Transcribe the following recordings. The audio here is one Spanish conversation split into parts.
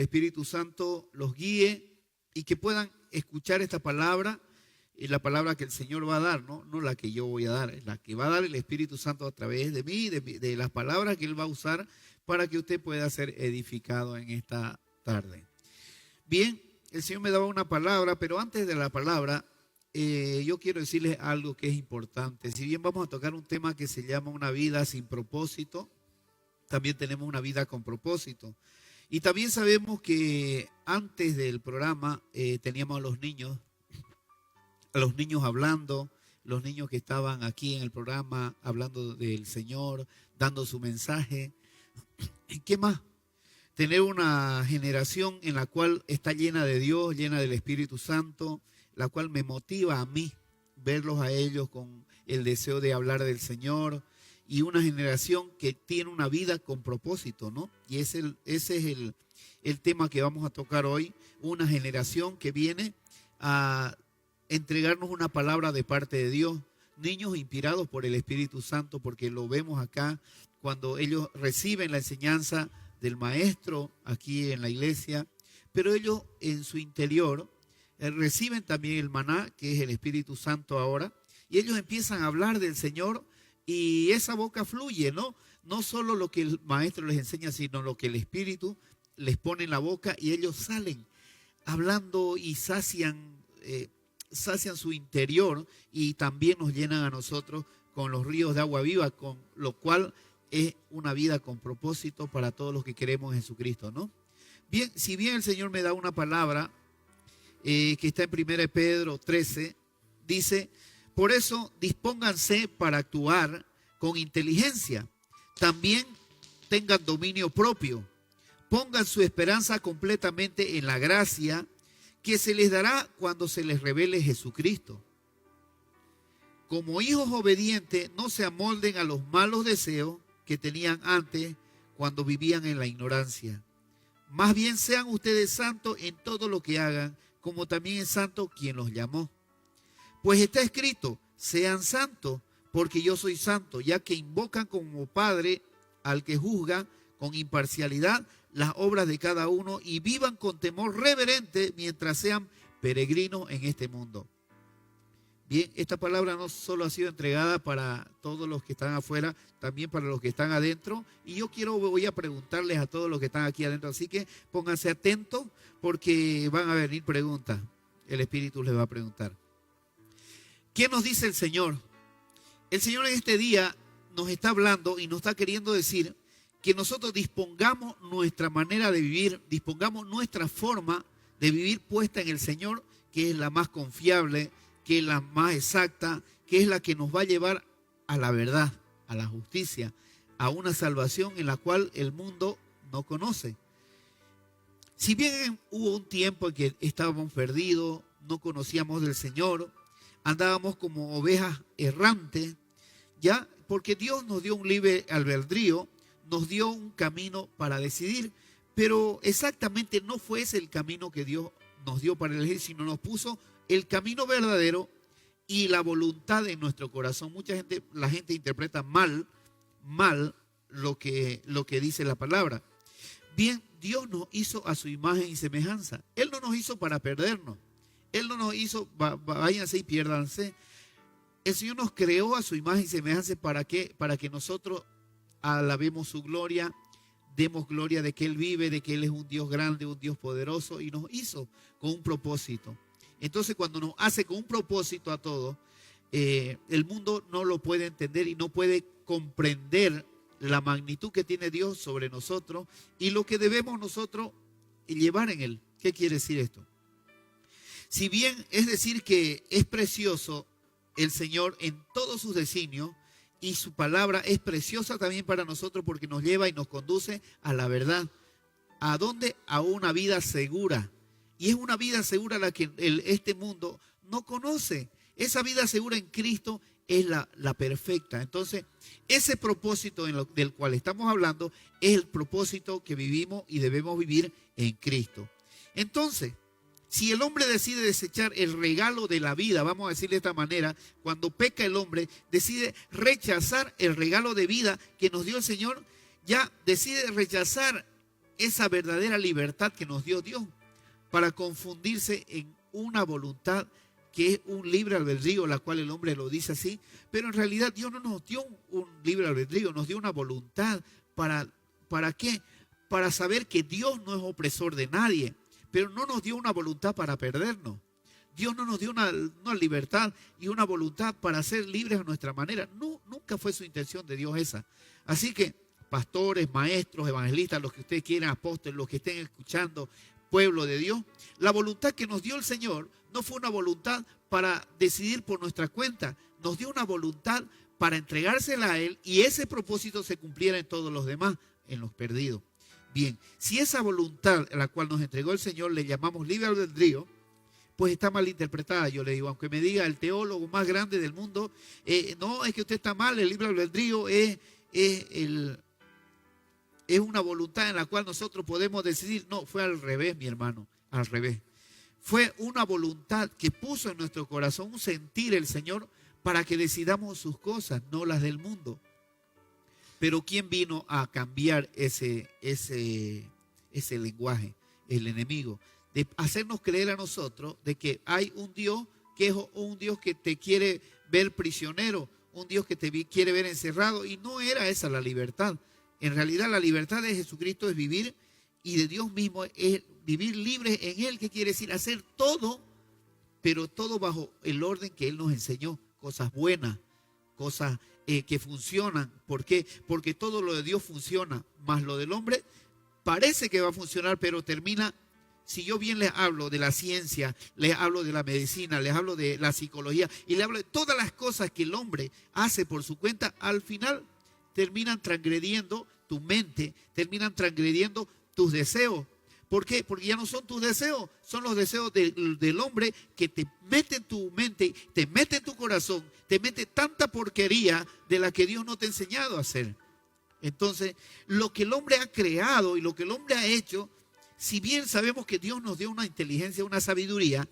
Espíritu Santo los guíe y que puedan escuchar esta palabra, la palabra que el Señor va a dar, no la que yo voy a dar, es la que va a dar el Espíritu Santo a través de mí, de las palabras que Él va a usar para que usted pueda ser edificado en esta tarde. Bien, el Señor me daba una palabra, pero antes de la palabra, yo quiero decirles algo que es importante. Si bien vamos a tocar un tema que se llama una vida sin propósito, también tenemos una vida con propósito. Y también sabemos que antes del programa teníamos a los niños hablando, los niños que estaban aquí en el programa hablando del Señor, dando su mensaje. ¿Qué más? Tener una generación en la cual está llena de Dios, llena del Espíritu Santo, la cual me motiva a mí, verlos a ellos con el deseo de hablar del Señor, y una generación que tiene una vida con propósito, ¿no? Y ese es el tema que vamos a tocar hoy, una generación que viene a entregarnos una palabra de parte de Dios, niños inspirados por el Espíritu Santo, porque lo vemos acá cuando ellos reciben la enseñanza del maestro aquí en la iglesia, pero ellos en su interior reciben también el maná, que es el Espíritu Santo ahora, y ellos empiezan a hablar del Señor y esa boca fluye, ¿no? No solo lo que el maestro les enseña, sino lo que el Espíritu les pone en la boca y ellos salen hablando y sacian su interior y también nos llenan a nosotros con los ríos de agua viva, con lo cual es una vida con propósito para todos los que queremos en Jesucristo, ¿no? Bien, si bien el Señor me da una palabra que está en 1 Pedro 13, dice: por eso dispónganse para actuar con inteligencia, también tengan dominio propio, pongan su esperanza completamente en la gracia que se les dará cuando se les revele Jesucristo. Como hijos obedientes, no se amolden a los malos deseos que tenían antes cuando vivían en la ignorancia. Más bien sean ustedes santos en todo lo que hagan, como también es santo quien los llamó. Pues está escrito: sean santos, porque yo soy santo, ya que invocan como Padre al que juzga con imparcialidad las obras de cada uno, y vivan con temor reverente mientras sean peregrinos en este mundo. Bien, esta palabra no solo ha sido entregada para todos los que están afuera, también para los que están adentro. Y yo voy a preguntarles a todos los que están aquí adentro, así que pónganse atentos porque van a venir preguntas. El Espíritu les va a preguntar. ¿Qué nos dice el Señor? El Señor en este día nos está hablando y nos está queriendo decir que nosotros dispongamos nuestra manera de vivir, dispongamos nuestra forma de vivir puesta en el Señor, que es la más confiable, que es la más exacta, que es la que nos va a llevar a la verdad, a la justicia, a una salvación en la cual el mundo no conoce. Si bien hubo un tiempo en que estábamos perdidos, no conocíamos del Señor, andábamos como ovejas errantes, ya, porque Dios nos dio un libre albedrío, nos dio un camino para decidir, pero exactamente no fue ese el camino que Dios nos dio para elegir, sino nos puso el camino verdadero y la voluntad en nuestro corazón. La gente interpreta mal lo que dice la palabra. Bien, Dios nos hizo a su imagen y semejanza. Él no nos hizo para perdernos. Él no nos hizo, váyanse y piérdanse. El Señor nos creó a su imagen y semejanza para que nosotros alabemos su gloria, demos gloria de que Él vive, de que Él es un Dios grande, un Dios poderoso, y nos hizo con un propósito. Entonces, cuando nos hace con un propósito a todos, el mundo no lo puede entender y no puede comprender la magnitud que tiene Dios sobre nosotros y lo que debemos nosotros llevar en Él. ¿Qué quiere decir esto? Si bien es decir que es precioso el Señor en todos sus designios, y su palabra es preciosa también para nosotros porque nos lleva y nos conduce a la verdad. ¿A dónde? A una vida segura. Y es una vida segura la que este mundo no conoce. Esa vida segura en Cristo es la perfecta. Entonces, ese propósito del cual estamos hablando es el propósito que vivimos y debemos vivir en Cristo. Entonces, si el hombre decide desechar el regalo de la vida, vamos a decir de esta manera, cuando peca el hombre, decide rechazar el regalo de vida que nos dio el Señor, ya decide rechazar esa verdadera libertad que nos dio Dios para confundirse en una voluntad que es un libre albedrío, la cual el hombre lo dice así, pero en realidad Dios no nos dio un libre albedrío, nos dio una voluntad. ¿Para qué? Para saber que Dios no es opresor de nadie, pero no nos dio una voluntad para perdernos. Dios no nos dio una libertad y una voluntad para ser libres a nuestra manera. No, nunca fue su intención de Dios esa. Así que, pastores, maestros, evangelistas, los que ustedes quieran, apóstoles, los que estén escuchando, pueblo de Dios, la voluntad que nos dio el Señor no fue una voluntad para decidir por nuestra cuenta. Nos dio una voluntad para entregársela a Él y ese propósito se cumpliera en todos los demás, en los perdidos. Bien, si esa voluntad a la cual nos entregó el Señor le llamamos libre albedrío, pues está mal interpretada. Yo le digo, aunque me diga el teólogo más grande del mundo, no, es que usted está mal, el libre albedrío es una voluntad en la cual nosotros podemos decidir. No, fue al revés, mi hermano, al revés. Fue una voluntad que puso en nuestro corazón un sentir el Señor para que decidamos sus cosas, no las del mundo. Pero ¿quién vino a cambiar ese lenguaje? El enemigo. De hacernos creer a nosotros de que hay un Dios que es un Dios que te quiere ver prisionero, un Dios que te quiere ver encerrado, y no era esa la libertad. En realidad la libertad de Jesucristo es vivir, y de Dios mismo es vivir libre en Él. ¿Qué quiere decir? Hacer todo, pero todo bajo el orden que Él nos enseñó. Cosas buenas, cosas que funcionan. ¿Por qué? Porque todo lo de Dios funciona, más lo del hombre parece que va a funcionar, pero termina. Si yo bien les hablo de la ciencia, les hablo de la medicina, les hablo de la psicología y les hablo de todas las cosas que el hombre hace por su cuenta, al final terminan transgrediendo tu mente, terminan transgrediendo tus deseos. ¿Por qué? Porque ya no son tus deseos, son los deseos del hombre que te mete en tu mente, te mete en tu corazón, te mete tanta porquería de la que Dios no te ha enseñado a hacer. Entonces, lo que el hombre ha creado y lo que el hombre ha hecho, si bien sabemos que Dios nos dio una inteligencia, una sabiduría,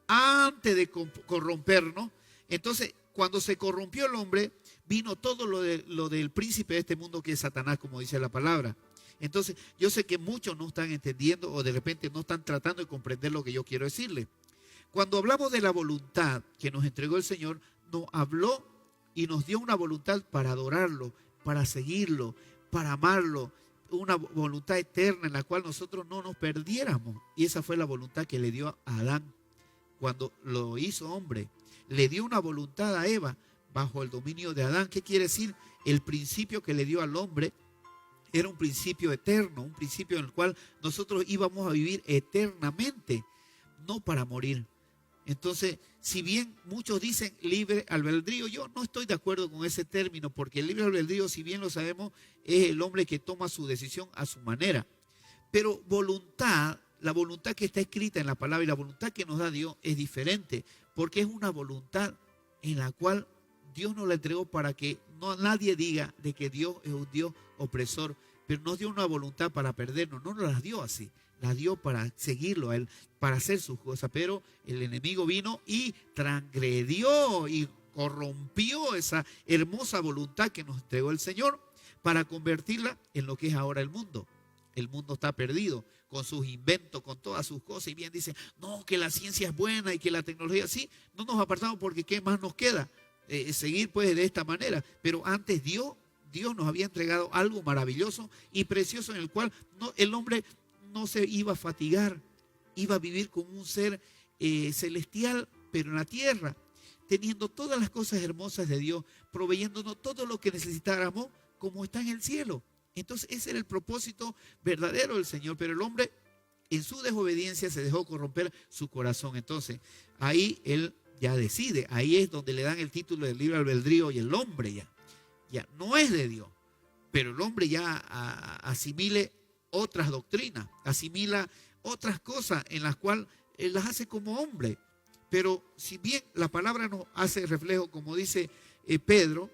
antes de corrompernos, entonces cuando se corrompió el hombre, vino todo lo del príncipe de este mundo que es Satanás, como dice la palabra. Entonces yo sé que muchos no están entendiendo o de repente no están tratando de comprender lo que yo quiero decirles. Cuando hablamos de la voluntad que nos entregó el Señor, nos habló y nos dio una voluntad para adorarlo, para seguirlo, para amarlo, una voluntad eterna en la cual nosotros no nos perdiéramos. Y esa fue la voluntad que le dio a Adán cuando lo hizo hombre. Le dio una voluntad a Eva bajo el dominio de Adán. ¿Qué quiere decir? El principio que le dio al hombre era un principio eterno, un principio en el cual nosotros íbamos a vivir eternamente, no para morir. Entonces, si bien muchos dicen libre albedrío, yo no estoy de acuerdo con ese término, porque el libre albedrío, si bien lo sabemos, es el hombre que toma su decisión a su manera. Pero voluntad, la voluntad que está escrita en la palabra y la voluntad que nos da Dios es diferente, porque es una voluntad en la cual Dios nos la entregó para que nadie diga de que Dios es un Dios opresor, pero nos dio una voluntad para perdernos, no nos la dio así. La dio para seguirlo a Él, para hacer sus cosas. Pero el enemigo vino y transgredió y corrompió esa hermosa voluntad que nos entregó el Señor para convertirla en lo que es ahora el mundo. El mundo está perdido con sus inventos, con todas sus cosas. Y bien dice, no, que la ciencia es buena y que la tecnología sí. No nos apartamos porque ¿qué más nos queda? Seguir pues de esta manera. Pero antes Dios nos había entregado algo maravilloso y precioso en el cual el hombre no se iba a fatigar, iba a vivir como un ser celestial, pero en la tierra, teniendo todas las cosas hermosas de Dios, proveyéndonos todo lo que necesitáramos como está en el cielo. Entonces ese era el propósito verdadero del Señor, pero el hombre en su desobediencia se dejó corromper su corazón. Entonces ahí él ya decide, ahí es donde le dan el título del libre albedrío y el hombre ya no es de Dios, pero el hombre ya asimile otras doctrinas, asimila otras cosas en las cuales las hace como hombre. Pero si bien la palabra nos hace reflejo, como dice Pedro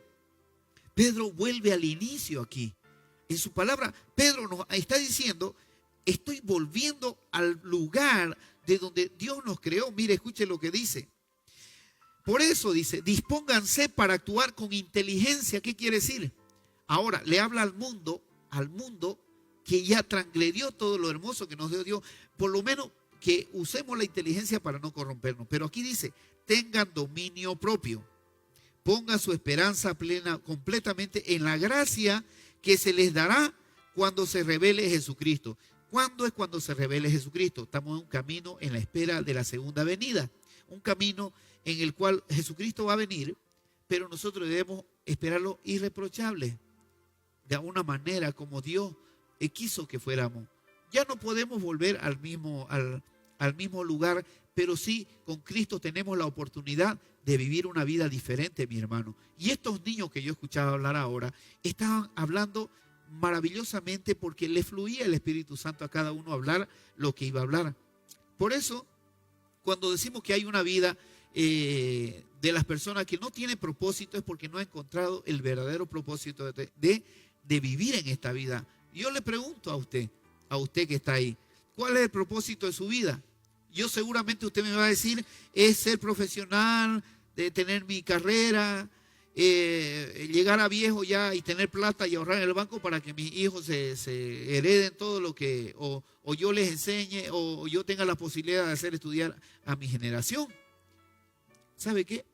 vuelve al inicio aquí. En su palabra, Pedro nos está diciendo, estoy volviendo al lugar de donde Dios nos creó. Mire, escuche lo que dice. Por eso dice, dispónganse para actuar con inteligencia. ¿Qué quiere decir? Ahora le habla al mundo que ya transgredió todo lo hermoso que nos dio Dios, por lo menos que usemos la inteligencia para no corrompernos. Pero aquí dice, tengan dominio propio, pongan su esperanza plena, completamente en la gracia que se les dará cuando se revele Jesucristo. ¿Cuándo es cuando se revele Jesucristo? Estamos en un camino en la espera de la segunda venida, un camino en el cual Jesucristo va a venir, pero nosotros debemos esperarlo irreprochable, de alguna manera como Dios quiso que fuéramos. Ya no podemos volver al mismo lugar, pero sí con Cristo tenemos la oportunidad de vivir una vida diferente, mi hermano. Y estos niños que yo escuchaba hablar ahora, estaban hablando maravillosamente porque le fluía el Espíritu Santo a cada uno hablar lo que iba a hablar. Por eso, cuando decimos que hay una vida de las personas que no tienen propósito, es porque no ha encontrado el verdadero propósito de vivir en esta vida. Yo le pregunto a usted que está ahí, ¿cuál es el propósito de su vida? Yo seguramente usted me va a decir, es ser profesional, de tener mi carrera, llegar a viejo ya y tener plata y ahorrar en el banco para que mis hijos se hereden todo lo que, o yo les enseñe, o yo tenga la posibilidad de hacer estudiar a mi generación. ¿Sabe qué?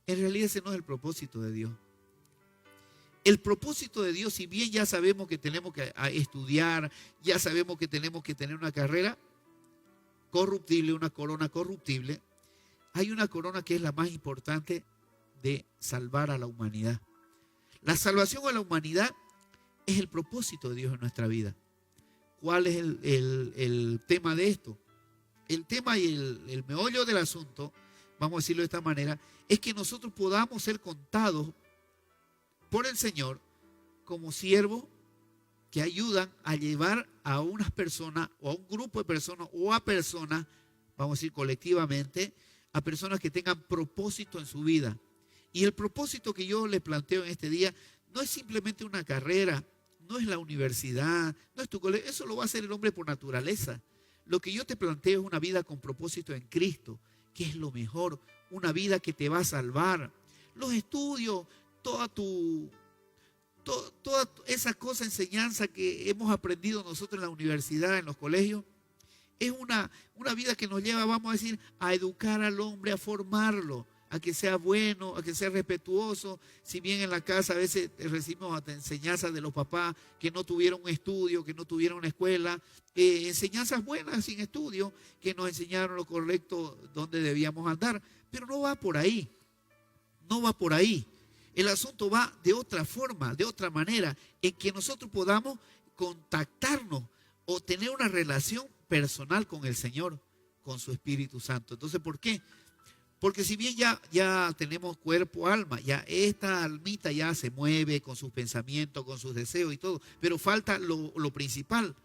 En realidad ese no es el propósito de Dios. El propósito de Dios, si bien ya sabemos que tenemos que estudiar, ya sabemos que tenemos que tener una carrera corruptible, una corona corruptible, hay una corona que es la más importante de salvar a la humanidad. La salvación a la humanidad es el propósito de Dios en nuestra vida. ¿Cuál es el tema de esto? El tema y el meollo del asunto, vamos a decirlo de esta manera, es que nosotros podamos ser contados por el Señor como siervos que ayudan a llevar a unas personas o a un grupo de personas o a personas, vamos a decir colectivamente, a personas que tengan propósito en su vida. Y el propósito que yo les planteo en este día no es simplemente una carrera, no es la universidad, no es tu colegio, eso lo va a hacer el hombre por naturaleza. Lo que yo te planteo es una vida con propósito en Cristo, que es lo mejor, una vida que te va a salvar. Los estudios, toda esa cosa, enseñanza que hemos aprendido nosotros en la universidad, en los colegios, es una vida que nos lleva, vamos a decir, a educar al hombre, a formarlo, a que sea bueno, a que sea respetuoso. Si bien en la casa a veces recibimos hasta enseñanzas de los papás que no tuvieron un estudio, que no tuvieron una escuela, enseñanzas buenas sin estudio, que nos enseñaron lo correcto donde debíamos andar, pero no va por ahí, no va por ahí. El asunto va de otra forma, de otra manera, en que nosotros podamos contactarnos o tener una relación personal con el Señor, con su Espíritu Santo. Entonces, ¿por qué? Porque si bien ya tenemos cuerpo, alma, ya esta almita ya se mueve con sus pensamientos, con sus deseos y todo, pero falta lo principal,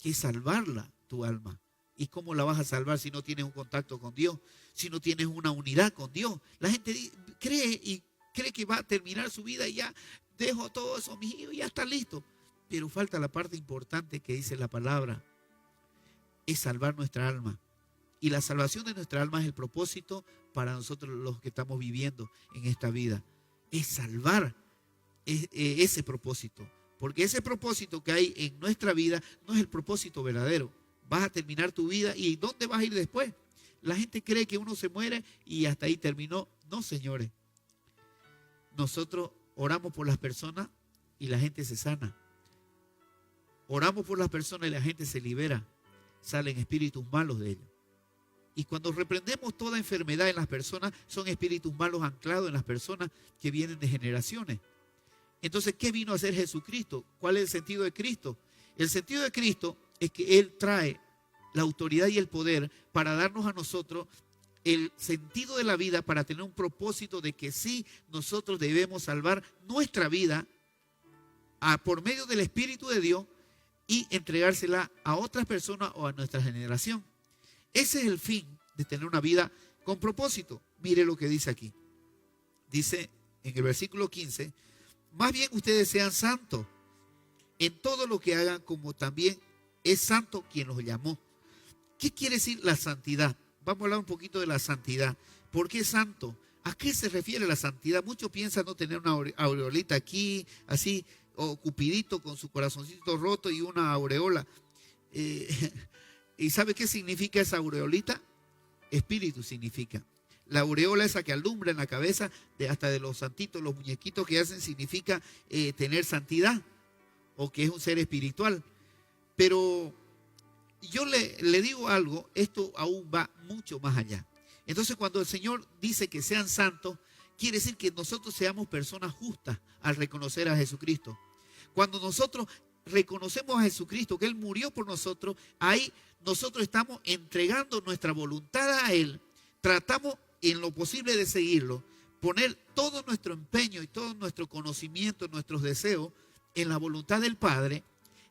que es salvarla, tu alma. ¿Y cómo la vas a salvar si no tienes un contacto con Dios? Si no tienes una unidad con Dios. La gente cree que va a terminar su vida y ya dejo todo eso, mis hijos, ya está listo. Pero falta la parte importante que dice la palabra, es salvar nuestra alma. Y la salvación de nuestra alma es el propósito para nosotros los que estamos viviendo en esta vida. Es salvar ese propósito. Porque ese propósito que hay en nuestra vida no es el propósito verdadero. Vas a terminar tu vida y ¿dónde vas a ir después? La gente cree que uno se muere y hasta ahí terminó. No, señores. Nosotros oramos por las personas y la gente se sana. Oramos por las personas y la gente se libera. Salen espíritus malos de ellos. Y cuando reprendemos toda enfermedad en las personas, son espíritus malos anclados en las personas que vienen de generaciones. Entonces, ¿qué vino a hacer Jesucristo? ¿Cuál es el sentido de Cristo? El sentido de Cristo es que Él trae la autoridad y el poder para darnos a nosotros el sentido de la vida, para tener un propósito de que sí, nosotros debemos salvar nuestra vida por medio del Espíritu de Dios y entregársela a otras personas o a nuestra generación. Ese es el fin de tener una vida con propósito. Mire lo que dice aquí. Dice en el versículo 15, más bien ustedes sean santos en todo lo que hagan, como también es santo quien los llamó. ¿Qué quiere decir la santidad? Vamos a hablar un poquito de la santidad. ¿Por qué santo? ¿A qué se refiere la santidad? Muchos piensan no tener una aureolita aquí, así, o Cupidito con su corazoncito roto y una aureola. ¿Y sabe qué significa esa aureolita? Espíritu significa. La aureola esa que alumbra en la cabeza hasta de los santitos, los muñequitos que hacen, significa tener santidad o que es un ser espiritual. Pero yo le digo algo, esto aún va mucho más allá. Entonces cuando el Señor dice que sean santos, quiere decir que nosotros seamos personas justas al reconocer a Jesucristo. Cuando nosotros reconocemos a Jesucristo, que Él murió por nosotros, ahí nosotros estamos entregando nuestra voluntad a Él, tratamos en lo posible de seguirlo, poner todo nuestro empeño y todo nuestro conocimiento, nuestros deseos en la voluntad del Padre.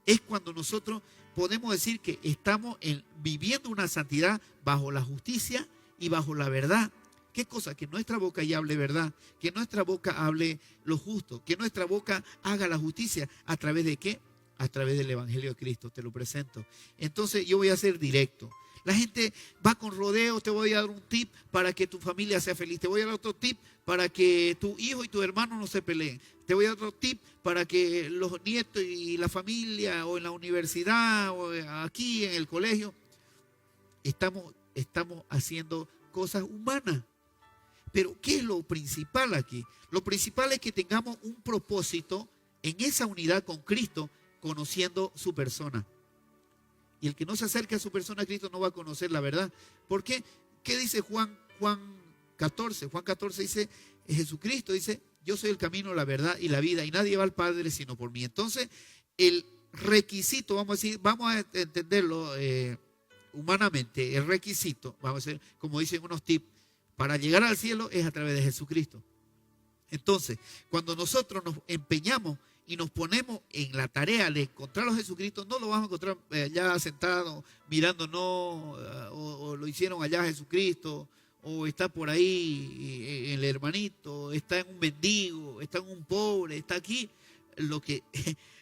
Es cuando nosotros podemos decir que estamos viviendo una santidad bajo la justicia y bajo la verdad. ¿Qué cosa? Que nuestra boca ya hable verdad, que nuestra boca hable lo justo, que nuestra boca haga la justicia. ¿A través de qué? A través del Evangelio de Cristo, te lo presento. Entonces yo voy a ser directo. La gente va con rodeos, te voy a dar un tip para que tu familia sea feliz. Te voy a dar otro tip para que tu hijo y tu hermano no se peleen. Te voy a dar otro tip para que los nietos y la familia o en la universidad o aquí en el colegio estamos haciendo cosas humanas. Pero ¿qué es lo principal aquí? Lo principal es que tengamos un propósito en esa unidad con Cristo, conociendo su persona. Y el que no se acerca a su persona a Cristo no va a conocer la verdad. ¿Por qué? ¿Qué dice Juan 14? Juan 14 dice, Jesucristo dice, yo soy el camino, la verdad y la vida, y nadie va al Padre sino por mí. Entonces, el requisito, vamos a entenderlo humanamente, el requisito, vamos a decir, como dicen unos tips, para llegar al cielo es a través de Jesucristo. Entonces, cuando nosotros nos empeñamos y nos ponemos en la tarea de encontrarlo a Jesucristo, no lo vamos a encontrar allá sentado mirándonos, o lo hicieron allá a Jesucristo, o está por ahí el hermanito, está en un mendigo, está en un pobre, está aquí. Lo que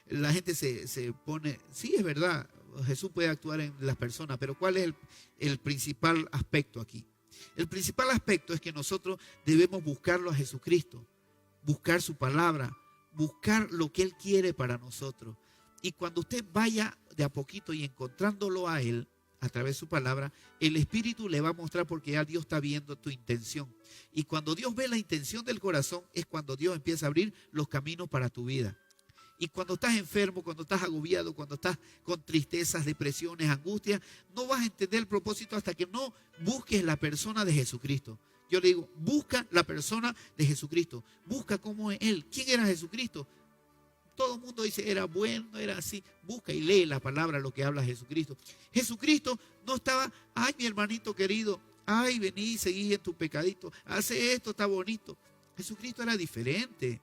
la gente se pone, sí es verdad, Jesús puede actuar en las personas, pero ¿cuál es el principal aspecto aquí? El principal aspecto es que nosotros debemos buscarlo a Jesucristo, buscar su palabra, buscar lo que Él quiere para nosotros. Y cuando usted vaya de a poquito y encontrándolo a Él, a través de su palabra, el Espíritu le va a mostrar, porque ya Dios está viendo tu intención. Y cuando Dios ve la intención del corazón, es cuando Dios empieza a abrir los caminos para tu vida. Y cuando estás enfermo, cuando estás agobiado, cuando estás con tristezas, depresiones, angustias, no vas a entender el propósito hasta que no busques la persona de Jesucristo. Yo le digo, busca la persona de Jesucristo. Busca cómo es Él. ¿Quién era Jesucristo? Todo el mundo dice, era bueno, era así. Busca y lee la palabra, lo que habla Jesucristo. Jesucristo no estaba, ay, mi hermanito querido, ay, vení, seguí en tu pecadito, hace esto, está bonito. Jesucristo era diferente.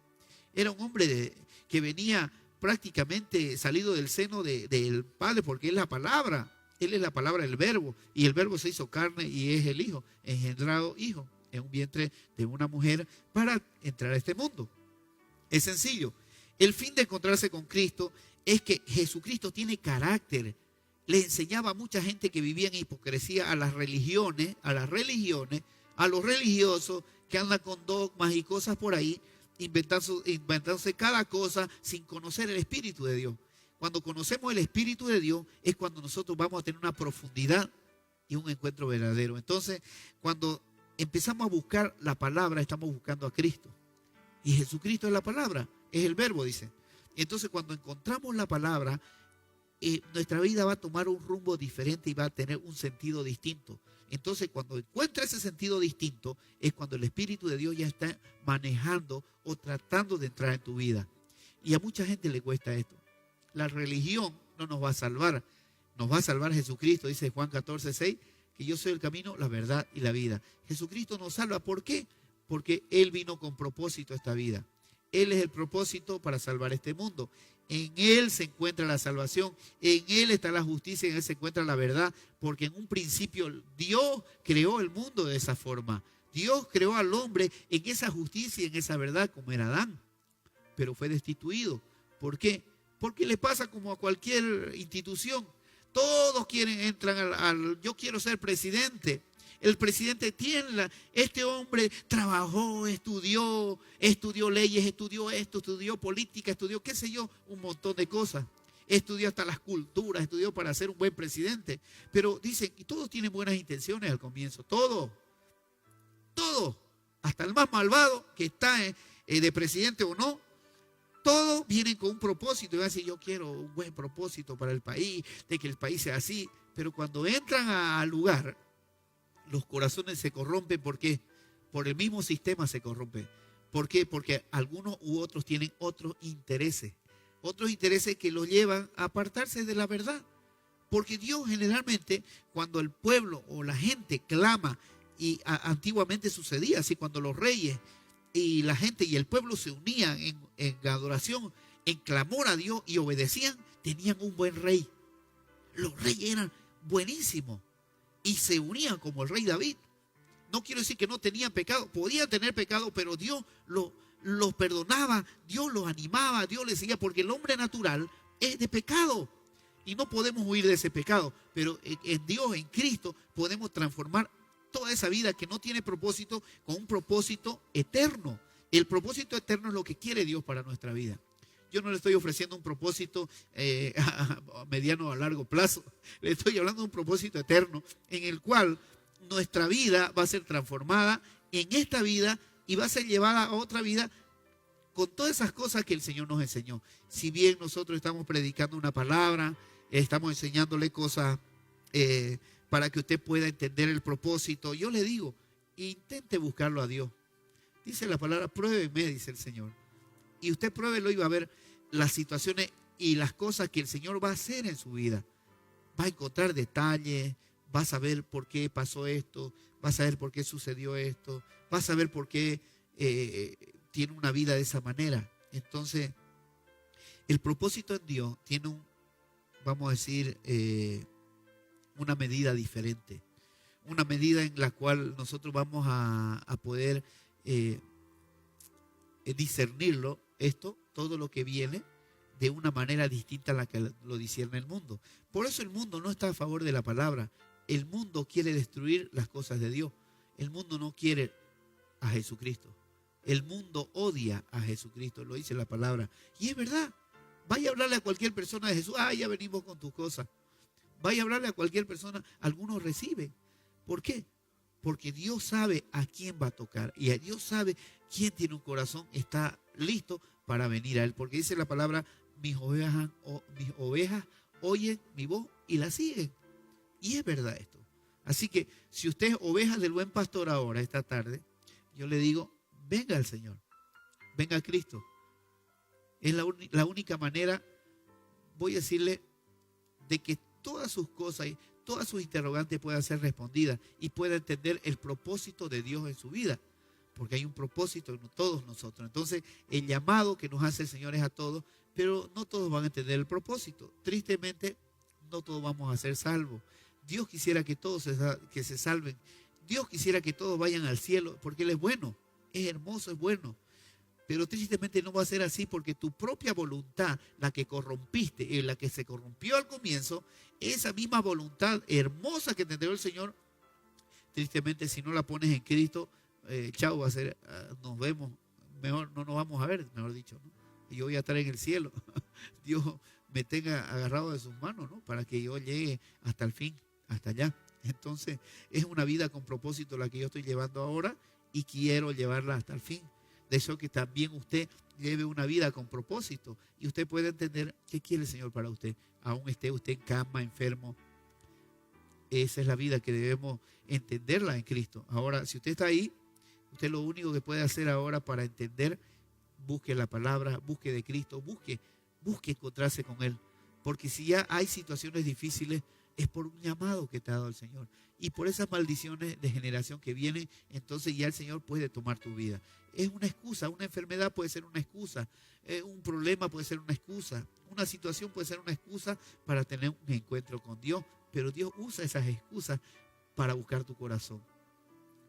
Era un hombre que venía prácticamente salido del seno del Padre, porque es la palabra. Él es la palabra, el verbo. Y el verbo se hizo carne y es el Hijo, engendrado Hijo, en un vientre de una mujer para entrar a este mundo. Es sencillo. El fin de encontrarse con Cristo es que Jesucristo tiene carácter. Le enseñaba a mucha gente que vivía en hipocresía, a las religiones, a los religiosos que andan con dogmas y cosas por ahí, inventándose cada cosa sin conocer el Espíritu de Dios. Cuando conocemos el Espíritu de Dios es cuando nosotros vamos a tener una profundidad y un encuentro verdadero. Entonces, cuando empezamos a buscar la palabra, estamos buscando a Cristo. Y Jesucristo es la palabra, es el verbo, dice. Entonces, cuando encontramos la palabra, nuestra vida va a tomar un rumbo diferente y va a tener un sentido distinto. Entonces, cuando encuentra ese sentido distinto, es cuando el Espíritu de Dios ya está manejando o tratando de entrar en tu vida. Y a mucha gente le cuesta esto. La religión no nos va a salvar. Nos va a salvar Jesucristo, dice Juan 14, 6, que yo soy el camino, la verdad y la vida. Jesucristo nos salva. ¿Por qué? Porque Él vino con propósito a esta vida. Él es el propósito para salvar este mundo. En Él se encuentra la salvación, en Él está la justicia, en Él se encuentra la verdad, porque en un principio Dios creó el mundo de esa forma. Dios creó al hombre en esa justicia y en esa verdad, como era Adán, pero fue destituido. ¿Por qué? Porque le pasa como a cualquier institución. Todos entran yo quiero ser presidente. El presidente tiene, este hombre trabajó, estudió leyes, estudió esto, estudió política, estudió qué sé yo, un montón de cosas. Estudió hasta las culturas, estudió para ser un buen presidente. Pero dicen, y todos tienen buenas intenciones al comienzo, todo, hasta el más malvado que está de presidente o no, todos vienen con un propósito y van a decir, yo quiero un buen propósito para el país, de que el país sea así. Pero cuando entran al lugar, los corazones se corrompen. ¿Por qué? Por el mismo sistema se corrompe. ¿Por qué? Porque algunos u otros tienen otros intereses que los llevan a apartarse de la verdad. Porque Dios generalmente, cuando el pueblo o la gente clama, y antiguamente sucedía así, cuando los reyes y la gente y el pueblo se unían en adoración, en clamor a Dios y obedecían, tenían un buen rey. Los reyes eran buenísimos y se unían como el rey David. No quiero decir que no tenían pecado, podían tener pecado, pero Dios los perdonaba, Dios los animaba, Dios les seguía, porque el hombre natural es de pecado y no podemos huir de ese pecado, pero en Dios, en Cristo, podemos transformar toda esa vida que no tiene propósito con un propósito eterno. El propósito eterno es lo que quiere Dios para nuestra vida. Yo no le estoy ofreciendo un propósito a mediano o a largo plazo. Le estoy hablando de un propósito eterno en el cual nuestra vida va a ser transformada en esta vida y va a ser llevada a otra vida con todas esas cosas que el Señor nos enseñó. Si bien nosotros estamos predicando una palabra, estamos enseñándole cosas para que usted pueda entender el propósito, yo le digo, intente buscarlo a Dios. Dice la palabra, pruébeme, dice el Señor. Y usted pruébelo y va a ver las situaciones y las cosas que el Señor va a hacer en su vida. Va a encontrar detalles, va a saber por qué pasó esto, va a saber por qué sucedió esto, va a saber por qué tiene una vida de esa manera. Entonces, el propósito en Dios tiene vamos a decir, una medida diferente. Una medida en la cual nosotros vamos a poder discernirlo, todo lo que viene, de una manera distinta a la que lo discierne el mundo. Por eso el mundo no está a favor de la palabra. El mundo quiere destruir las cosas de Dios. El mundo no quiere a Jesucristo. El mundo odia a Jesucristo, lo dice la palabra. Y es verdad. Vaya a hablarle a cualquier persona de Jesús. Ya venimos con tus cosas. Vaya a hablarle a cualquier persona. Algunos reciben. ¿Por qué? Porque Dios sabe a quién va a tocar. Y Dios sabe quién tiene un corazón, está listo para venir a Él. Porque dice la palabra, mis ovejas oyen mi voz y la siguen. Y es verdad esto. Así que si usted es oveja del buen pastor ahora, esta tarde, yo le digo, venga al Señor. Venga a Cristo. Es la única manera, voy a decirle, de que todas sus cosas y todas sus interrogantes puedan ser respondidas y pueda entender el propósito de Dios en su vida. Porque hay un propósito en todos nosotros. Entonces, el llamado que nos hace el Señor es a todos, pero no todos van a entender el propósito. Tristemente, no todos vamos a ser salvos. Dios quisiera que todos que se salven. Dios quisiera que todos vayan al cielo, porque Él es bueno, es hermoso, es bueno. Pero tristemente no va a ser así, porque tu propia voluntad, la que corrompiste y la que se corrompió al comienzo, esa misma voluntad hermosa que te entregó el Señor, tristemente si no la pones en Cristo, chao, va a ser, nos vemos, mejor no nos vamos a ver, mejor dicho, ¿no? Y yo voy a estar en el cielo. Dios me tenga agarrado de sus manos, ¿no? Para que yo llegue hasta el fin, hasta allá. Entonces, es una vida con propósito la que yo estoy llevando ahora y quiero llevarla hasta el fin. De eso que también usted lleve una vida con propósito y usted puede entender qué quiere el Señor para usted. Aún esté usted en cama, enfermo. Esa es la vida que debemos entenderla en Cristo. Ahora, si usted está ahí, usted lo único que puede hacer ahora para entender, busque la palabra, busque de Cristo, busque encontrarse con Él. Porque si ya hay situaciones difíciles, es por un llamado que te ha dado el Señor. Y por esas maldiciones de generación que vienen, entonces ya el Señor puede tomar tu vida. Es una excusa, una enfermedad puede ser una excusa, un problema puede ser una excusa, una situación puede ser una excusa para tener un encuentro con Dios. Pero Dios usa esas excusas para buscar tu corazón.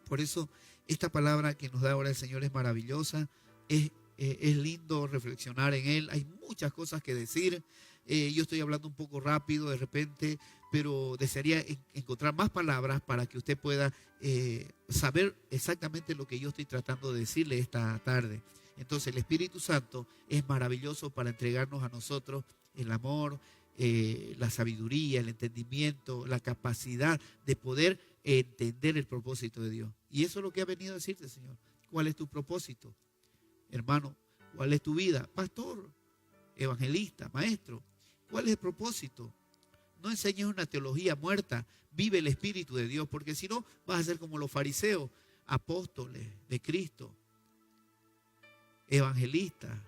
Por eso esta palabra que nos da ahora el Señor es maravillosa, es Es lindo reflexionar en él. Hay muchas cosas que decir. Yo estoy hablando un poco rápido de repente, pero desearía encontrar más palabras para que usted pueda saber exactamente lo que yo estoy tratando de decirle esta tarde. Entonces el Espíritu Santo es maravilloso para entregarnos a nosotros el amor, la sabiduría, el entendimiento, la capacidad de poder entender el propósito de Dios. Y eso es lo que ha venido a decirte, Señor. ¿Cuál es tu propósito? Hermano, ¿cuál es tu vida? Pastor, evangelista, maestro, ¿cuál es el propósito? No enseñes una teología muerta, vive el Espíritu de Dios, porque si no vas a ser como los fariseos, apóstoles de Cristo, evangelistas.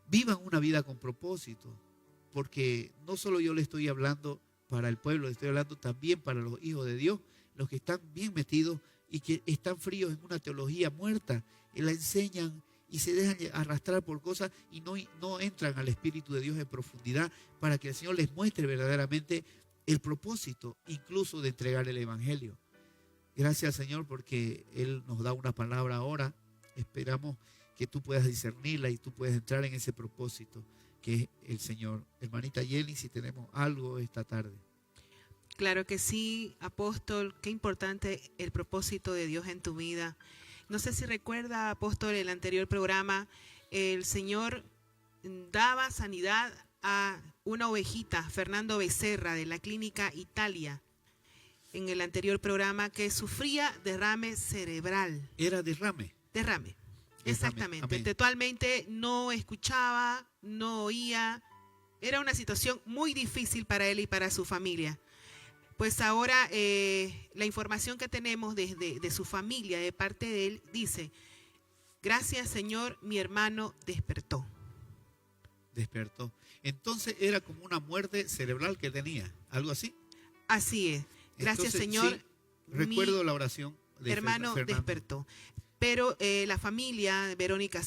Vivan una vida con propósito, porque no solo yo le estoy hablando para el pueblo, le estoy hablando también para los hijos de Dios, los que están bien metidos y que están fríos en una teología muerta, y la enseñan y se dejan arrastrar por cosas y no entran al Espíritu de Dios en profundidad para que el Señor les muestre verdaderamente el propósito, incluso de entregar el Evangelio. Gracias, Señor, porque Él nos da una palabra ahora. Esperamos que tú puedas discernirla y tú puedas entrar en ese propósito que es el Señor. Hermanita Jenny, si tenemos algo esta tarde. Claro que sí, apóstol, qué importante el propósito de Dios en tu vida. No sé si recuerda, apóstol, el anterior programa, el Señor daba sanidad a una ovejita, Fernando Becerra, de la Clínica Italia, en el anterior programa, que sufría derrame cerebral. ¿Era derrame? Derrame, exactamente. Amén. Textualmente no escuchaba, no oía. Era una situación muy difícil para él y para su familia. Pues ahora la información que tenemos de su familia, de parte de él, dice: gracias, Señor, mi hermano despertó. Despertó. Entonces era como una muerte cerebral que tenía, ¿algo así? Así es. Gracias, Entonces, Señor. Sí, recuerdo la oración de hermano Fernando. Despertó. Pero la familia de Verónica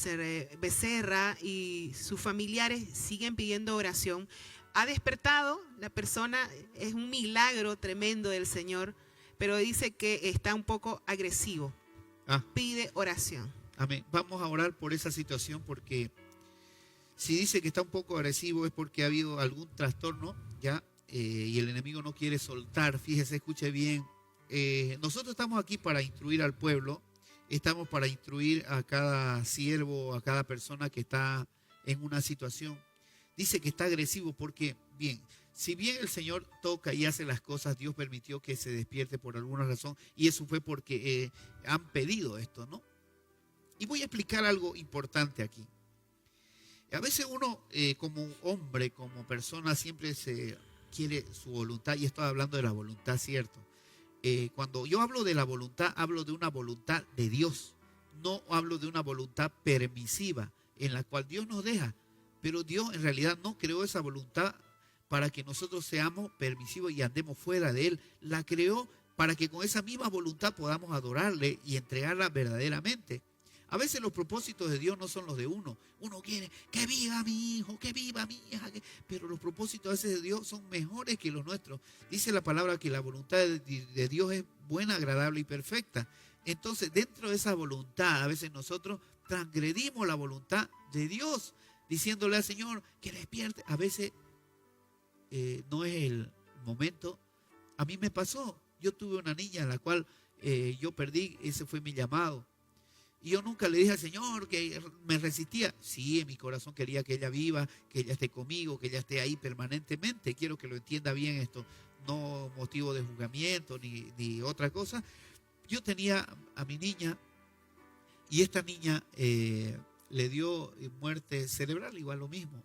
Becerra y sus familiares siguen pidiendo oración. Ha despertado la persona, es un milagro tremendo del Señor, pero dice que está un poco agresivo. Pide oración. Amén. Vamos a orar por esa situación, porque si dice que está un poco agresivo es porque ha habido algún trastorno ya, y el enemigo no quiere soltar. Fíjese, escuche bien. Nosotros estamos aquí para instruir al pueblo, estamos para instruir a cada siervo, a cada persona que está en una situación. Dice que está agresivo porque, bien, si bien el Señor toca y hace las cosas, Dios permitió que se despierte por alguna razón, y eso fue porque han pedido esto, ¿no? Y voy a explicar algo importante aquí. A veces uno, como hombre, como persona, siempre se quiere su voluntad, y estoy hablando de la voluntad, ¿cierto? Cuando yo hablo de la voluntad, hablo de una voluntad de Dios, no hablo de una voluntad permisiva en la cual Dios nos deja. Pero Dios en realidad no creó esa voluntad para que nosotros seamos permisivos y andemos fuera de Él. La creó para que con esa misma voluntad podamos adorarle y entregarla verdaderamente. A veces los propósitos de Dios no son los de uno. Uno quiere que viva mi hijo, que viva mi hija. Pero los propósitos a veces de Dios son mejores que los nuestros. Dice la palabra que la voluntad de Dios es buena, agradable y perfecta. Entonces, dentro de esa voluntad, a veces nosotros transgredimos la voluntad de Dios, diciéndole al Señor que despierte. A veces no es el momento. A mí me pasó. Yo tuve una niña a la cual yo perdí. Ese fue mi llamado. Y yo nunca le dije al Señor que me resistía. Sí, en mi corazón quería que ella viva, que ella esté conmigo, que ella esté ahí permanentemente. Quiero que lo entienda bien esto. No motivo de juzgamiento ni otra cosa. Yo tenía a mi niña, y esta niña le dio muerte cerebral, igual lo mismo.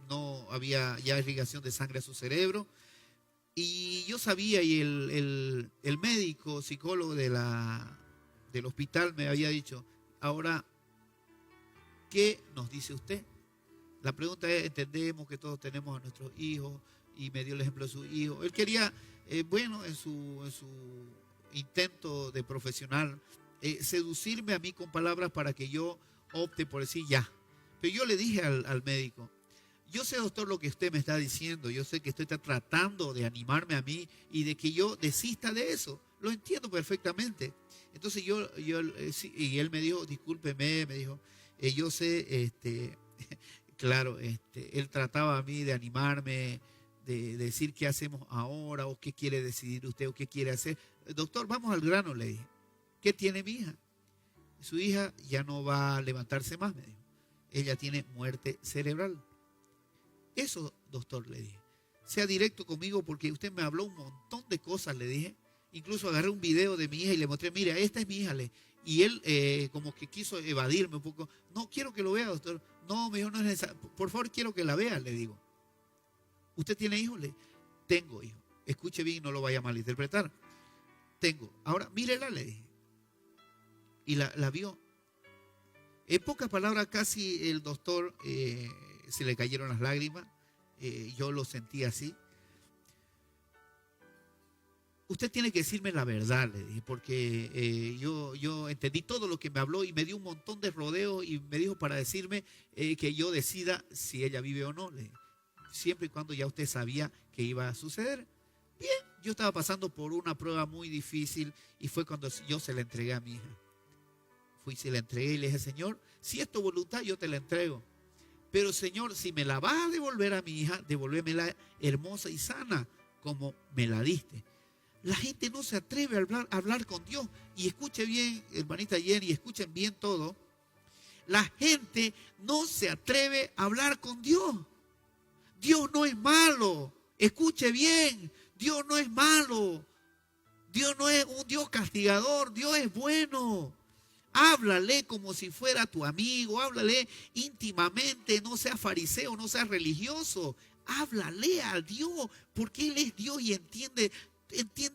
No había ya irrigación de sangre a su cerebro. Y yo sabía, y el médico, psicólogo del hospital me había dicho: ahora, ¿qué nos dice usted? La pregunta es, entendemos que todos tenemos a nuestros hijos, y me dio el ejemplo de su hijo. Él quería, en su intento de profesional, seducirme a mí con palabras para que yo opte por decir ya. Pero yo le dije al médico: yo sé, doctor, lo que usted me está diciendo. Yo sé que usted está tratando de animarme a mí y de que yo desista de eso. Lo entiendo perfectamente. Entonces sí, y él me dijo, discúlpeme, me dijo, yo sé, claro, él trataba a mí de animarme, de decir qué hacemos ahora, o qué quiere decidir usted, o qué quiere hacer. Doctor, vamos al grano, le dije. ¿Qué tiene mi hija? Su hija ya no va a levantarse más, me dijo. Ella tiene muerte cerebral. Eso, doctor, le dije. Sea directo conmigo porque usted me habló un montón de cosas, le dije. Incluso agarré un video de mi hija y le mostré, mira, esta es mi hija. Y él como que quiso evadirme un poco. No, quiero que lo vea, doctor. No, me dijo, no es necesario. Por favor, quiero que la vea, le digo. ¿Usted tiene hijos? Tengo hijos. Escuche bien y no lo vaya a malinterpretar. Tengo. Ahora, mírela, le dije. Y la vio. En pocas palabras, casi el doctor se le cayeron las lágrimas. Yo lo sentí así. Usted tiene que decirme la verdad, le dije, porque yo entendí todo lo que me habló y me dio un montón de rodeos y me dijo para decirme que yo decida si ella vive o no, le dije, siempre y cuando ya usted sabía que iba a suceder. Bien, yo estaba pasando por una prueba muy difícil y fue cuando yo se la entregué a mi hija. Fui, se la entregué y le dije, Señor, si es tu voluntad, yo te la entrego. Pero Señor, si me la vas a devolver a mi hija, devuélvemela hermosa y sana como me la diste. La gente no se atreve a hablar con Dios. Y escuche bien, hermanita Jenny, escuchen bien todo. La gente no se atreve a hablar con Dios. Dios no es malo. Escuche bien, Dios no es malo. Dios no es un Dios castigador, Dios es bueno. Háblale como si fuera tu amigo, háblale íntimamente, no seas fariseo, no seas religioso. Háblale a Dios, porque Él es Dios y entiende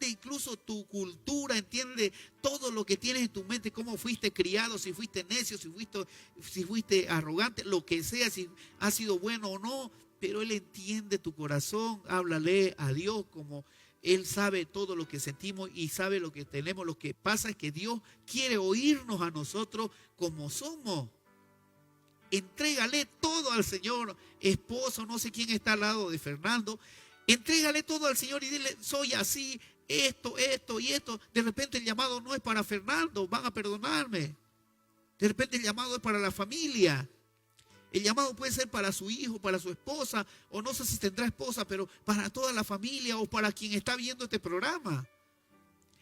incluso tu cultura, entiende todo lo que tienes en tu mente, cómo fuiste criado, si fuiste necio, si fuiste arrogante, lo que sea, si has sido bueno o no, pero Él entiende tu corazón. Háblale a Dios como Él sabe todo lo que sentimos y sabe lo que tenemos. Lo que pasa es que Dios quiere oírnos a nosotros como somos. Entrégale todo al Señor. Esposo, no sé quién está al lado de Fernando. Entrégale todo al Señor y dile, soy así, esto y esto. De repente el llamado no es para Fernando, van a perdonarme. De repente el llamado es para la familia. El llamado puede ser para su hijo, para su esposa, o no sé si tendrá esposa, pero para toda la familia o para quien está viendo este programa.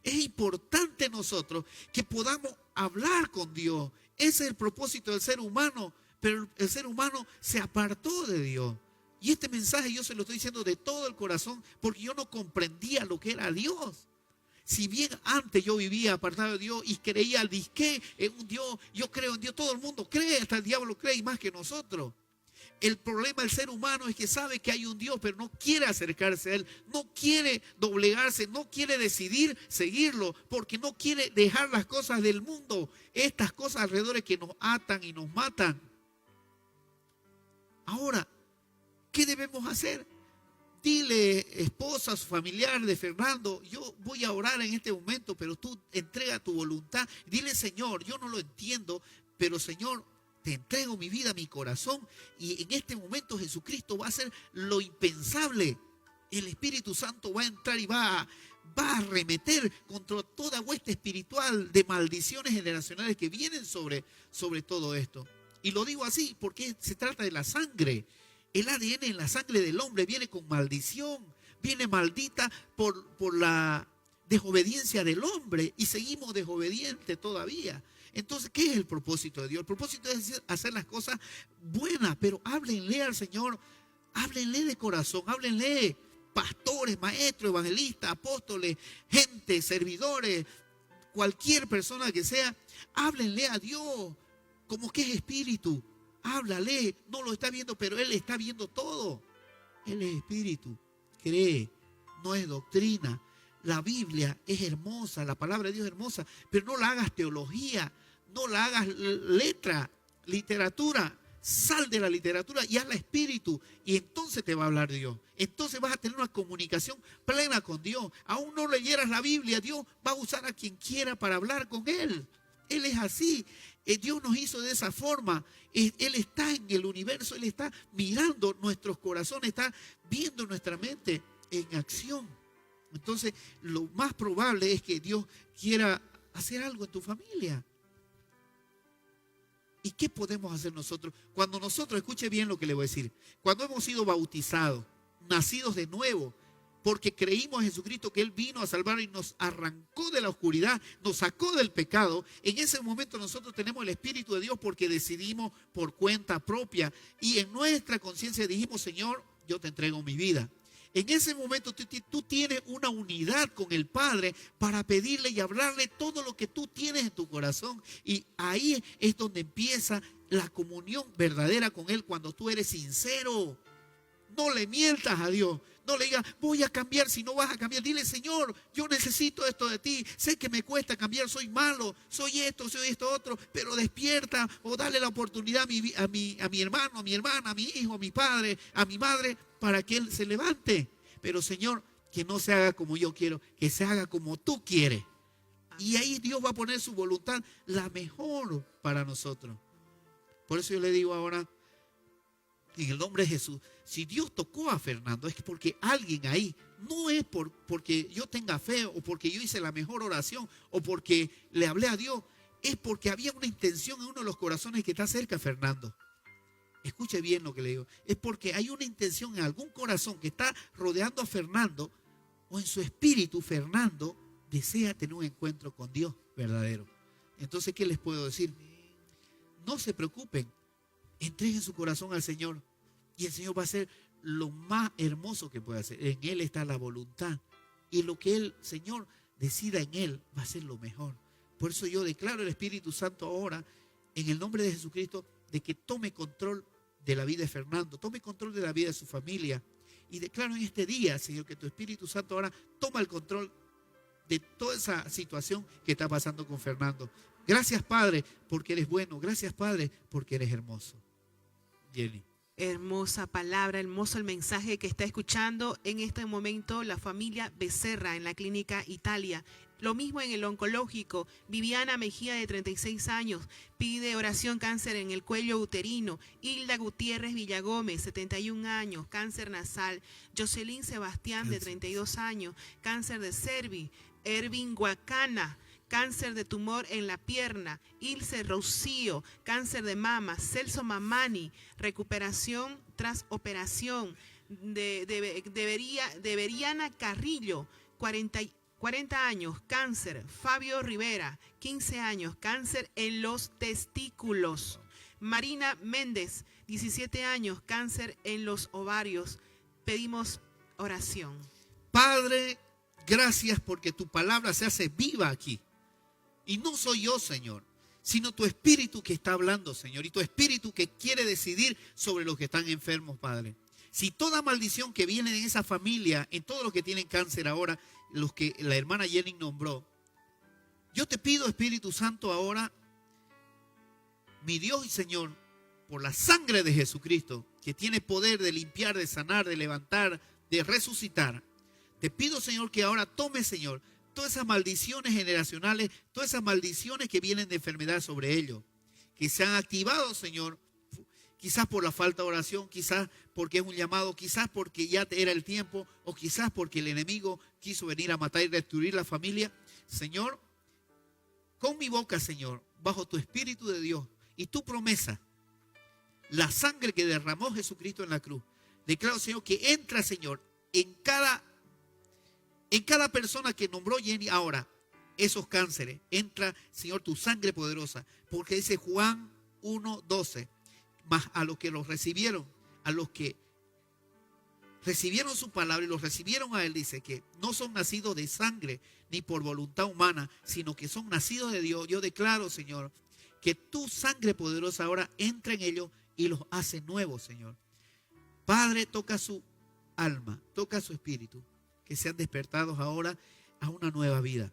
Es importante nosotros que podamos hablar con Dios. Ese es el propósito del ser humano, pero el ser humano se apartó de Dios. Y este mensaje yo se lo estoy diciendo de todo el corazón, porque yo no comprendía lo que era Dios. Si bien antes yo vivía apartado de Dios y creía al disque en un Dios, yo creo en Dios, todo el mundo cree, hasta el diablo cree y más que nosotros. El problema del ser humano es que sabe que hay un Dios, pero no quiere acercarse a Él, no quiere doblegarse, no quiere decidir seguirlo, porque no quiere dejar las cosas del mundo, estas cosas alrededor que nos atan y nos matan. Ahora, ¿qué debemos hacer? Dile, esposa, familiar de Fernando, yo voy a orar en este momento, pero tú entrega tu voluntad. Dile, Señor, yo no lo entiendo, pero Señor, te entrego mi vida, mi corazón, y en este momento Jesucristo va a hacer lo impensable. El Espíritu Santo va a entrar y va a arremeter contra toda hueste espiritual de maldiciones generacionales que vienen sobre todo esto. Y lo digo así porque se trata de la sangre. El ADN en la sangre del hombre viene con maldición, viene maldita por la desobediencia del hombre y seguimos desobedientes todavía. Entonces, ¿qué es el propósito de Dios? El propósito es hacer las cosas buenas, pero háblenle al Señor, háblenle de corazón, háblenle pastores, maestros, evangelistas, apóstoles, gente, servidores, cualquier persona que sea, háblenle a Dios como que es espíritu. Háblale, no lo está viendo, pero Él está viendo todo. Él es espíritu, cree, no es doctrina. La Biblia es hermosa, la palabra de Dios es hermosa, pero no la hagas teología, no la hagas letra, literatura. Sal de la literatura y hazla espíritu, y entonces te va a hablar Dios. Entonces vas a tener una comunicación plena con Dios. Aún no leyeras la Biblia, Dios va a usar a quien quiera para hablar con Él. Él es así. Dios nos hizo de esa forma. Él está en el universo, Él está mirando nuestros corazones, está viendo nuestra mente en acción. Entonces, lo más probable es que Dios quiera hacer algo en tu familia. ¿Y qué podemos hacer nosotros? Cuando nosotros, escuche bien lo que le voy a decir, cuando hemos sido bautizados, nacidos de nuevo, porque creímos en Jesucristo que Él vino a salvar y nos arrancó de la oscuridad, nos sacó del pecado, en ese momento nosotros tenemos el Espíritu de Dios porque decidimos por cuenta propia y en nuestra conciencia dijimos, Señor, yo te entrego mi vida. En ese momento tú tienes una unidad con el Padre para pedirle y hablarle todo lo que tú tienes en tu corazón. Y ahí es donde empieza la comunión verdadera con Él, cuando tú eres sincero. No le mientas a Dios. No le digas, voy a cambiar si no vas a cambiar. Dile, Señor, yo necesito esto de ti. Sé que me cuesta cambiar, soy malo, soy esto otro. Pero despierta o dale la oportunidad a mi hermano, a mi hermana, a mi hijo, a mi padre, a mi madre, para que él se levante. Pero, Señor, que no se haga como yo quiero, que se haga como tú quieres. Y ahí Dios va a poner su voluntad, la mejor para nosotros. Por eso yo le digo ahora, en el nombre de Jesús, si Dios tocó a Fernando, es porque alguien ahí, no es porque yo tenga fe o porque yo hice la mejor oración o porque le hablé a Dios, es porque había una intención en uno de los corazones que está cerca a Fernando. Escuche bien lo que le digo. Es porque hay una intención en algún corazón que está rodeando a Fernando, o en su espíritu Fernando desea tener un encuentro con Dios verdadero. Entonces, ¿qué les puedo decir? No se preocupen, entreguen su corazón al Señor y el Señor va a hacer lo más hermoso que puede hacer. En Él está la voluntad y lo que el Señor decida en Él va a ser lo mejor. Por eso yo declaro el Espíritu Santo ahora, en el nombre de Jesucristo, de que tome control de la vida de Fernando, tome control de la vida de su familia. Y declaro en este día, Señor, que tu Espíritu Santo ahora toma el control de toda esa situación que está pasando con Fernando. Gracias, Padre, porque eres bueno. Gracias, Padre, porque eres hermoso. Jenny. Hermosa palabra, hermoso el mensaje que está escuchando en este momento la familia Becerra en la Clínica Italia. Lo mismo en el oncológico. Viviana Mejía, de 36 años, pide oración, cáncer en el cuello uterino. Hilda Gutiérrez Villagómez, 71 años, cáncer nasal. Jocelyn Sebastián, de 32 años, cáncer de cervix. Ervin Guacana, cáncer de tumor en la pierna. Ilse Rocío, cáncer de mama. Celso Mamani, recuperación tras operación. Beriana Carrillo, 40 años, cáncer. Fabio Rivera, 15 años, cáncer en los testículos. Marina Méndez, 17 años, cáncer en los ovarios. Pedimos oración. Padre, gracias porque tu palabra se hace viva aquí. Y no soy yo, Señor, sino tu Espíritu que está hablando, Señor. Y tu Espíritu que quiere decidir sobre los que están enfermos, Padre. Si toda maldición que viene en esa familia, en todos los que tienen cáncer ahora, los que la hermana Jenny nombró, yo te pido, Espíritu Santo, ahora, mi Dios y Señor, por la sangre de Jesucristo, que tiene poder de limpiar, de sanar, de levantar, de resucitar, te pido, Señor, que ahora tome, Señor, todas esas maldiciones generacionales, todas esas maldiciones que vienen de enfermedad sobre ellos, que se han activado, Señor, quizás por la falta de oración, quizás porque es un llamado, quizás porque ya era el tiempo, o quizás porque el enemigo quiso venir a matar y destruir la familia. Señor, con mi boca, Señor, bajo tu Espíritu de Dios y tu promesa, la sangre que derramó Jesucristo en la cruz, declaro, Señor, que entra, Señor, en cada persona que nombró Jenny ahora, esos cánceres, entra, Señor, tu sangre poderosa, porque dice Juan 1:12, más a los que los recibieron, a los que recibieron su palabra y los recibieron a Él, dice que no son nacidos de sangre ni por voluntad humana, sino que son nacidos de Dios. Yo declaro, Señor, que tu sangre poderosa ahora entra en ellos y los hace nuevos, Señor. Padre, toca su alma, toca su espíritu, que sean despertados ahora a una nueva vida,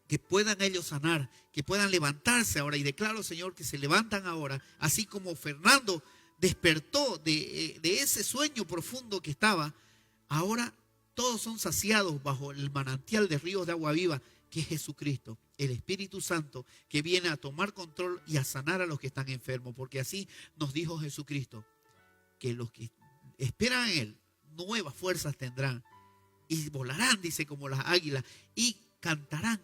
que puedan ellos sanar, que puedan levantarse ahora. Y declaro, Señor, que se levantan ahora, así como Fernando despertó de ese sueño profundo que estaba. Ahora todos son saciados bajo el manantial de ríos de agua viva, que es Jesucristo, el Espíritu Santo, que viene a tomar control y a sanar a los que están enfermos, porque así nos dijo Jesucristo, que los que esperan en Él nuevas fuerzas tendrán y volarán, dice, como las águilas, y cantarán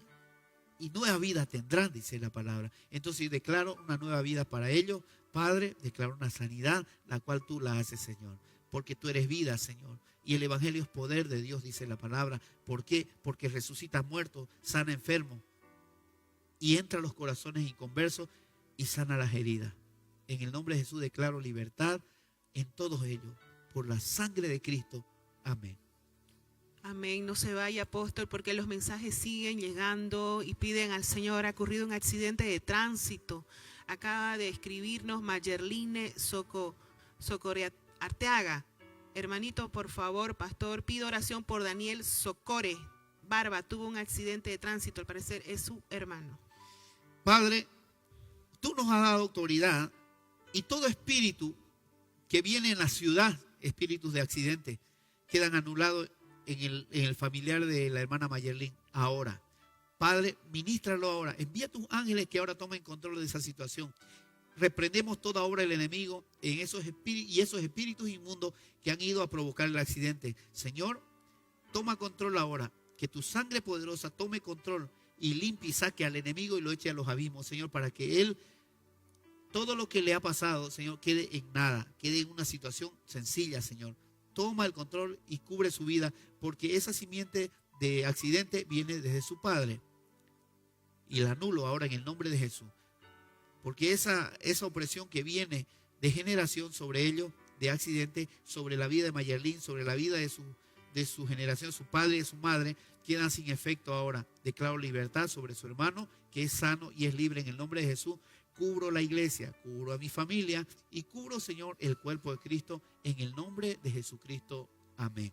y nueva vida tendrán, dice la palabra. Entonces declaro una nueva vida para ellos. Padre, declaro una sanidad, la cual tú la haces, Señor. Porque tú eres vida, Señor. Y el evangelio es poder de Dios, dice la palabra. ¿Por qué? Porque resucita muertos, sana enfermos. Y entra a los corazones inconversos y sana las heridas. En el nombre de Jesús declaro libertad en todos ellos. Por la sangre de Cristo. Amén. Amén. No se vaya, apóstol, porque los mensajes siguen llegando y piden al Señor. Ha ocurrido un accidente de tránsito. Acaba de escribirnos Mayerline Socore Arteaga. Hermanito, por favor, pastor, pido oración por Daniel Socore Barba. Tuvo un accidente de tránsito, al parecer es su hermano. Padre, tú nos has dado autoridad y todo espíritu que viene en la ciudad, espíritus de accidente, quedan anulados en el familiar de la hermana Mayerlin ahora. Padre, ministralo ahora. Envía a tus ángeles que ahora tomen control de esa situación. Reprendemos toda obra del enemigo en esos espíritus inmundos que han ido a provocar el accidente. Señor, toma control ahora. Que tu sangre poderosa tome control y limpie y saque al enemigo y lo eche a los abismos, Señor, para que él, todo lo que le ha pasado, Señor, quede en nada, quede en una situación sencilla, Señor. Toma el control y cubre su vida, porque esa simiente de accidente viene desde su padre. Y la anulo ahora en el nombre de Jesús. Porque esa opresión que viene de generación sobre ellos, de accidente, sobre la vida de Mayerlin, sobre la vida de su generación, su padre y su madre, quedan sin efecto ahora. Declaro libertad sobre su hermano, que es sano y es libre en el nombre de Jesús. Cubro la iglesia, cubro a mi familia y cubro, Señor, el cuerpo de Cristo en el nombre de Jesucristo. Amén.